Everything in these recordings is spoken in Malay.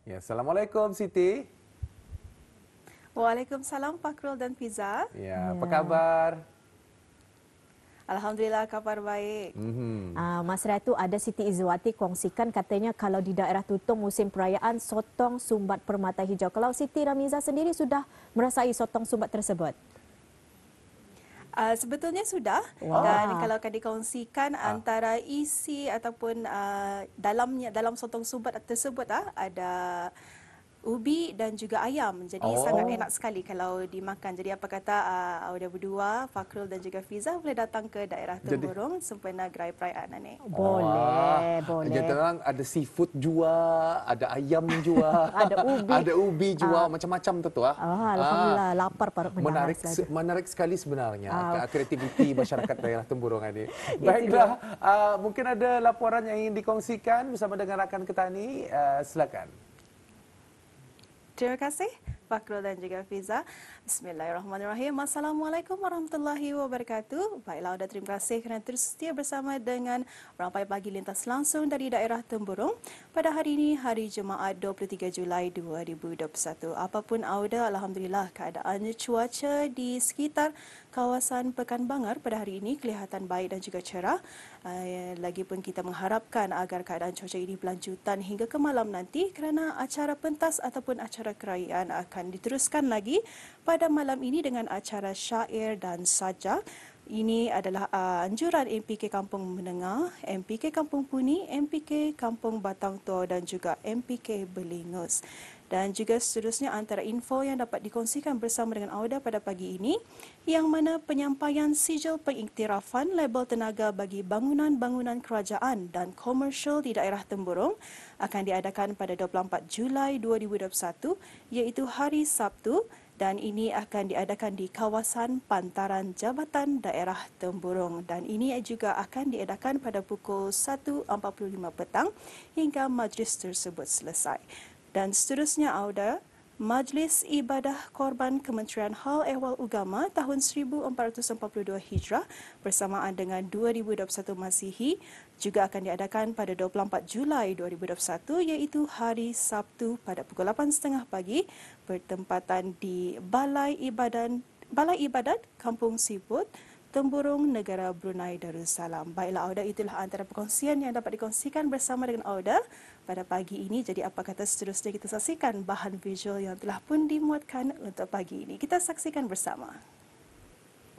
Ya, Assalamualaikum Siti. Waalaikumsalam Fakrul dan Fiza. Ya, apa kabar? Alhamdulillah kabar baik. Mas Ratu, ada Siti Izwati kongsikan katanya kalau di daerah Tutong musim perayaan sotong sumbat permata hijau. Kalau Siti Ramiza sendiri sudah merasai sotong sumbat tersebut? Sebetulnya sudah. Wah. Dan kalau akan dikongsikan antara isi ataupun dalam sotong sumbat tersebut ada ubi dan juga ayam. Jadi sangat enak sekali kalau dimakan. Jadi apa kata Auda berdua, Fakrul dan juga Fiza boleh datang ke daerah Temburong sempena gerai perayaan ni. Boleh. Jadi orang ada seafood jua, ada ayam jua, ada ubi jua, macam-macam tu ah. Alhamdulillah, lapar para pendengar. Menarik sekali sebenarnya kreativiti masyarakat daerah Temburong ini. Baiklah, mungkin ada laporan yang ingin dikongsikan bersama dengan rakan kita ni, silakan. Terima kasih Fakrul dan juga Fiza. Bismillahirrahmanirrahim. Assalamualaikum warahmatullahi wabarakatuh. Baiklah, Auda, terima kasih kerana terus setia bersama dengan Rampai Pagi Lintas langsung dari daerah Temburong pada hari ini, hari Jumaat 23 Julai 2021. Apapun Auda, alhamdulillah keadaannya cuaca di sekitar kawasan Pekan Bangar pada hari ini kelihatan baik dan juga cerah. Lagipun kita mengharapkan agar keadaan cuaca ini berlanjutan hingga ke malam nanti kerana acara pentas ataupun acara kerajaan akan diteruskan lagi pada malam ini dengan acara syair dan sajak. Ini adalah anjuran MPK Kampung Menengah, MPK Kampung Puni, MPK Kampung Batang Tua dan juga MPK Belingus. Dan juga seterusnya antara info yang dapat dikongsikan bersama dengan Auda pada pagi ini, yang mana penyampaian sijil pengiktirafan label tenaga bagi bangunan-bangunan kerajaan dan komersial di daerah Temburong akan diadakan pada 24 Julai 2021 iaitu hari Sabtu, dan ini akan diadakan di kawasan Pantaran Jabatan Daerah Temburong, dan ini juga akan diadakan pada pukul 1.45 petang hingga majlis tersebut selesai. Dan seterusnya Auda, Majlis Ibadah Korban Kementerian Hal Ehwal Agama tahun 1442 Hijrah bersamaan dengan 2021 Masihi juga akan diadakan pada 24 Julai 2021 iaitu hari Sabtu pada pukul 8.30 pagi bertempatan di Balai Ibadat Kampung Siput, Temburong, Negara Brunei Darussalam. Baiklah Auda, itulah antara perkongsian yang dapat dikongsikan bersama dengan Auda pada pagi ini. Jadi apa kata seterusnya kita saksikan bahan visual yang telah pun dimuatkan untuk pagi ini. Kita saksikan bersama.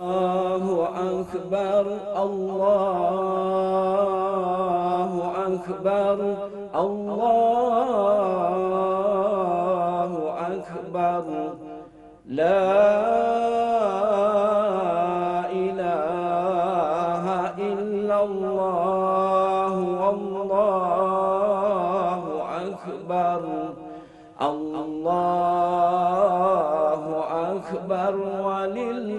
Allahu Akbar, Allahu Akbar, Allahu Akbar, La ilaha illallah, Allahu Akbar, Allahu Akbar, walillahil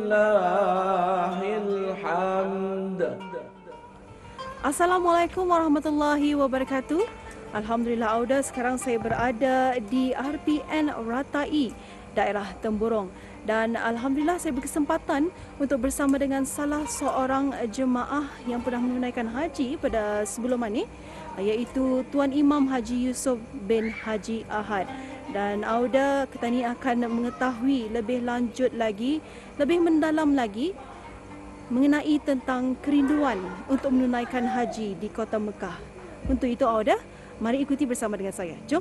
hamd. Assalamualaikum warahmatullahi wabarakatuh. Alhamdulillah Auda, sekarang saya berada di RPN Ratai, daerah Temburong. Dan Alhamdulillah saya berkesempatan untuk bersama dengan salah seorang jemaah yang pernah menunaikan haji pada sebelum ini, iaitu Tuan Imam Haji Yusof bin Haji Ahad. Dan Auda, kita ni akan mengetahui lebih lanjut lagi, lebih mendalam lagi mengenai tentang kerinduan untuk menunaikan haji di Kota Mekah. Untuk itu Auda, mari ikuti bersama dengan saya. Jom.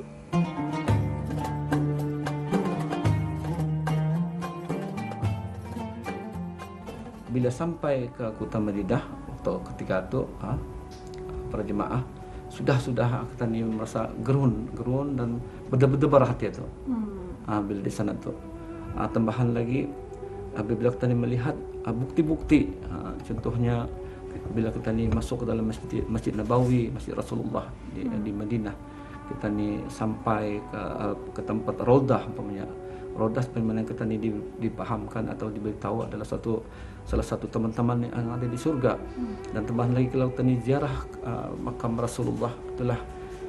Bila sampai ke Kota Madinah untuk ketika itu para jemaah sudah kita ni merasa gerun dan berdebar hati itu. Bila di sana tu tambahan lagi bila kita ni melihat bukti-bukti, contohnya bila kita ni masuk ke dalam Masjid Nabawi, Masjid Rasulullah di Madinah, kita ni sampai ke tempat Raudah umpamanya. Raudah sebenarnya kita ni dipahamkan atau diberitahu adalah salah satu teman-teman yang ada di surga. Dan tambahan lagi kalau kita ni ziarah makam Rasulullah, itulah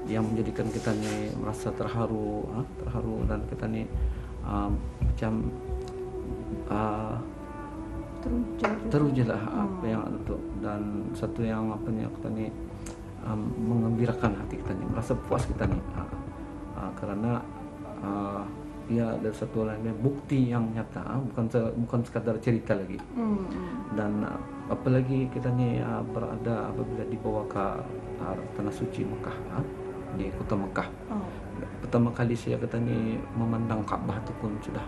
yang menjadikan kita ni merasa terharu dan kita ni macam terujalah apa yang ada tu, dan satu yang kita ni mengembirakan hati kita ni, merasa puas kita ni karena ia dari satu lainnya bukti yang nyata, bukan sekadar cerita lagi. Dan apalagi kita ni berada apabila dibawa ke tanah suci Mekah, di kota Mekah. Pertama kali saya kata ni memandang Kaabah tu pun sudah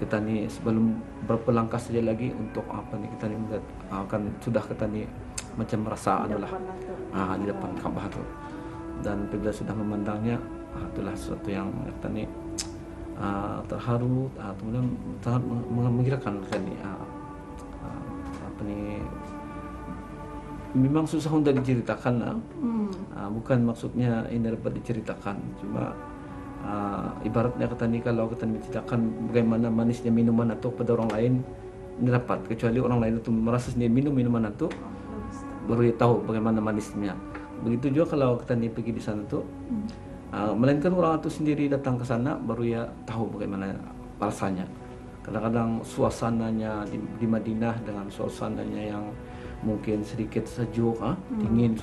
kita ni sebelum berapa langkah saja lagi untuk apa ni kita ni akan sudah kita ni macam merasa adalah di depan Kaabah tu. Dan bila sudah memandangnya, itulah sesuatu yang kita ni terharu, kemudian sangat menggerakkan kan ni. Apa ni, memang susah untuk diceritakan. Bukan maksudnya ini dapat diceritakan, cuma ibaratnya kata ni, kalau kita menceritakan bagaimana manisnya minuman itu pada orang lain, ini dapat, kecuali orang lain itu merasa sendiri minum minuman itu, baru dia tahu bagaimana manisnya. Begitu juga kalau kita ni pergi di sana tu, melainkan orang itu sendiri datang ke sana, baru dia tahu bagaimana rasanya. Kadang-kadang suasananya di Madinah dengan suasananya yang mungkin sedikit sejuk, dingin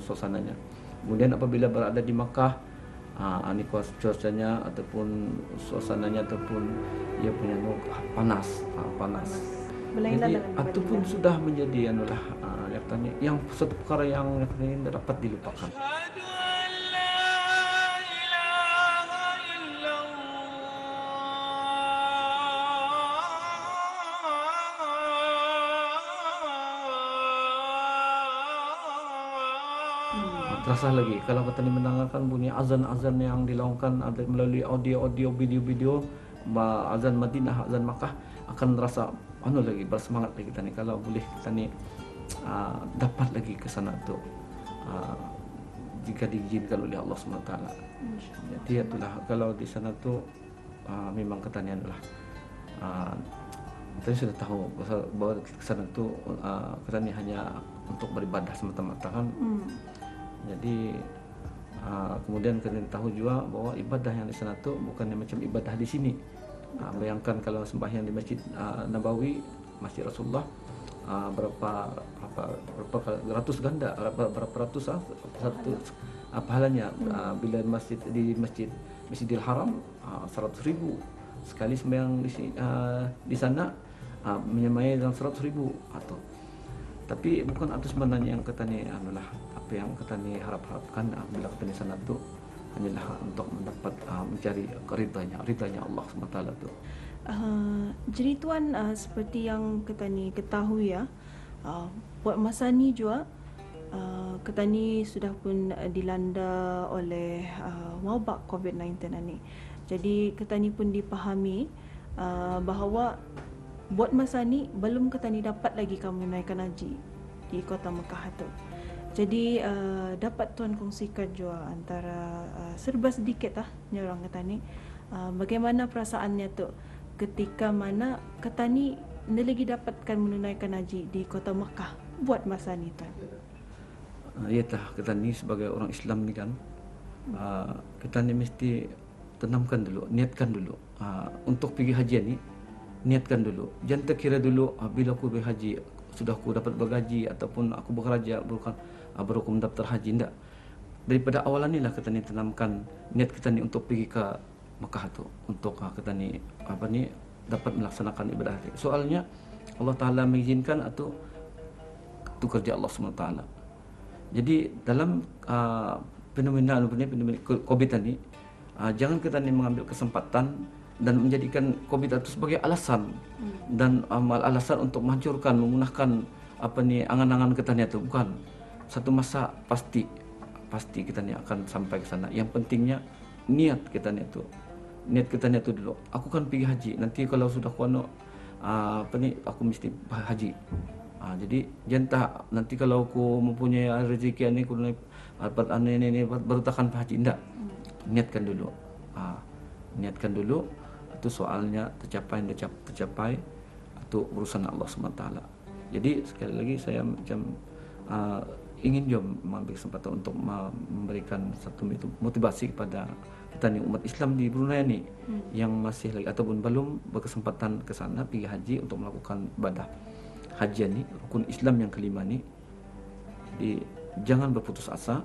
suasananya. Kemudian apabila berada di Makkah, cuacanya ataupun suasananya ataupun ia punya panas. Jadi itu pun sudah menjadi yang satu perkara yang tidak dapat dilupakan. Terasa lagi kalau kita mendengarkan bunyi azan-azan yang dilakukan melalui audio, video-video azan Madinah, azan Makkah, akan terasa lagi bersemangat lagi kita ni kalau boleh kita ni dapat lagi ke sana tu jika diizinkan oleh Allah SWT. Jadi itulah kalau di sana tu memang kita ni adalah kita sudah tahu bahwa ke sana tu kita ni hanya untuk beribadah semata-mata kan. Jadi kemudian kita tahu juga bahwa ibadah yang di sana tu bukan macam ibadah di sini. Bayangkan kalau sembahyang di Masjid Nabawi, Masjid Rasulullah, berapa ratus ganda, berapa ratus satu pahalanya. Bila di Masjidil Haram 100,000 sekali sembahyang di sana menyamai dalam 100,000 atau. Tapi bukan itu sebenarnya yang kita ni adalah apa yang kita ni harapkan bila kita di sana tu hanyalah untuk mendapat mencari ridhanya Allah SWT tu. Jadi tuan, seperti yang kita ni ketahui buat masa ni juga kita ni sudah pun dilanda oleh wabak COVID-19 ni. Jadi kita ni pun dipahami bahawa buat masa ni belum kita ni dapat lagi kamu menunaikan haji di kota Mekah tu. Jadi dapat tuan kongsikan juga antara serba sedikit ni orang kata ni bagaimana perasaannya tu ketika mana kata ni lagi dapatkan menunaikan haji di kota Mekah buat masa ni tuan. Ya kita ni sebagai orang Islam ni kan, kita ni mesti tanamkan dulu, niatkan dulu untuk pergi haji ni. Niatkan dulu. Jangan terkira dulu bila aku berhaji sudah aku dapat bergaji ataupun aku bekerja baru aku mendaftar haji. Tidak. Daripada awal inilah kita ni tanamkan niat kita ni untuk pergi ke Mekah tu, untuk kita ni dapat melaksanakan ibadah haji. Soalnya Allah Taala mengizinkan atau itu kerja Allah SWT. Jadi dalam fenomena COVID ini, jangan kita ni mengambil kesempatan dan menjadikan COVID itu sebagai alasan dan alasan untuk menghancurkan, memunahkan angan-angan kita ni itu. Bukan. Satu masa pasti kita ni akan sampai ke sana. Yang pentingnya niat kita ni itu. Niat kita ni itu dulu. Aku kan pergi haji. Nanti kalau sudah kuano aku mesti haji. Jadi jangan tak nanti kalau aku mempunyai rezeki ni aku dapat ini baru takkan haji. Tidak. Niatkan dulu. Niatkan dulu. Itu soalnya tercapai itu urusan Allah SWT. Jadi sekali lagi saya macam ingin juga mengambil kesempatan untuk memberikan satu motivasi kepada kita ni umat Islam di Brunei ni yang masih lagi ataupun belum berkesempatan ke sana pergi haji untuk melakukan ibadah haji ni, rukun Islam yang kelima ni. Jadi jangan berputus asa.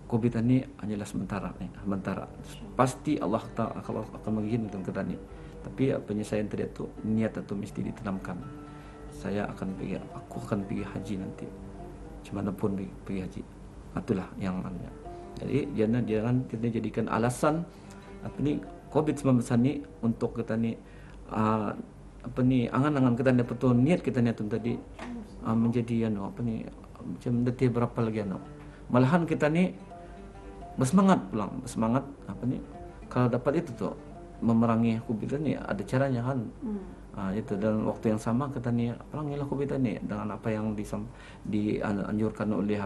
COVID ini hanyalah sementara. Pasti Allah kalau akan mengizinkan kita ni. Tapi penyelesaian tadi itu niat itu mesti ditanamkan. Aku akan pergi haji nanti. Dimanapun pergi haji. Itulah yang annya. Jadi jangan kita jadikan alasan COVID-19 ni untuk kita ni angan-angan kita ni betul niat kita ni tadi menjadi macam detik berapa lagi malahan kita ni bersemangat kalau dapat itu tuh memerangi COVID ni ada caranya kan. Itu dan waktu yang sama kita ni perangilah COVID ni dengan apa yang dianjurkan oleh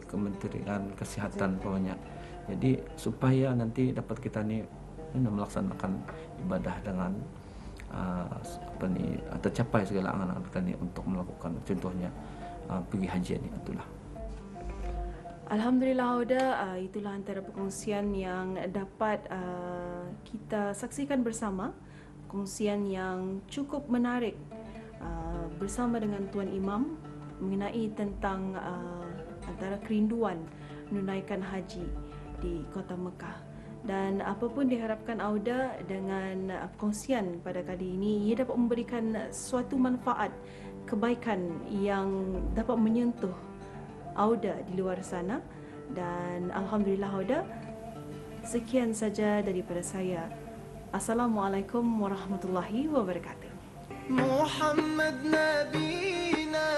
Kementerian Kesehatan pokoknya. Jadi supaya nanti dapat kita ni melaksanakan ibadah dengan tercapai segala angan-angan kita ni untuk melakukan contohnya pergi haji ni itulah. Alhamdulillah Auda, itulah antara perkongsian yang dapat kita saksikan bersama, perkongsian yang cukup menarik bersama dengan Tuan Imam mengenai tentang antara kerinduan menunaikan haji di Kota Mekah. Dan apapun diharapkan Auda dengan perkongsian pada kali ini, ia dapat memberikan suatu manfaat, kebaikan yang dapat menyentuh Auda di luar sana. Dan Alhamdulillah Auda, sekian saja daripada saya. Assalamualaikum warahmatullahi wabarakatuh. Muhammad Nabina